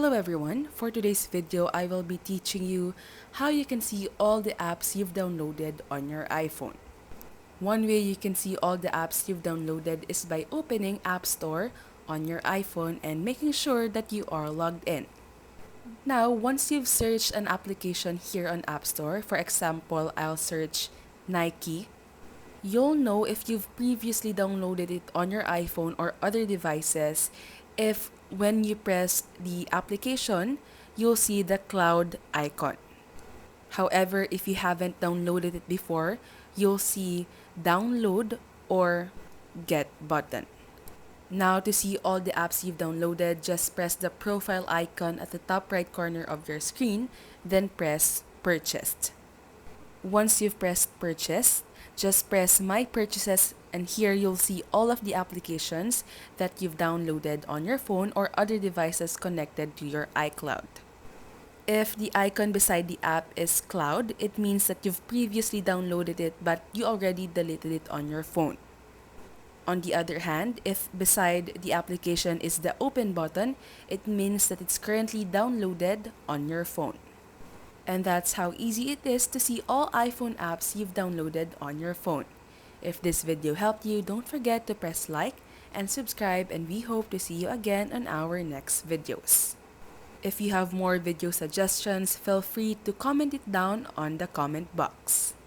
Hello everyone, for today's video I will be teaching you how you can see all the apps you've downloaded on your iPhone. One way you can see all the apps you've downloaded is by opening App Store on your iPhone and making sure that you are logged in. Now, once you've searched an application here on App Store, for example, I'll search Nike, you'll know if you've previously downloaded it on your iPhone or other devices if when you press the application, you'll see the cloud icon. However, if you haven't downloaded it before, you'll see download or get button. Now to see all the apps you've downloaded, just press the profile icon at the top right corner of your screen, then press purchased. Once you've pressed purchase, just press my purchases and here you'll see all of the applications that you've downloaded on your phone or other devices connected to your iCloud. If the icon beside the app is cloud, it means that you've previously downloaded it but you already deleted it on your phone. On the other hand, if beside the application is the open button, it means that it's currently downloaded on your phone. And that's how easy it is to see all iPhone apps you've downloaded on your phone. If this video helped you, don't forget to press like and subscribe, and we hope to see you again on our next videos. If you have more video suggestions, feel free to comment it down on the comment box.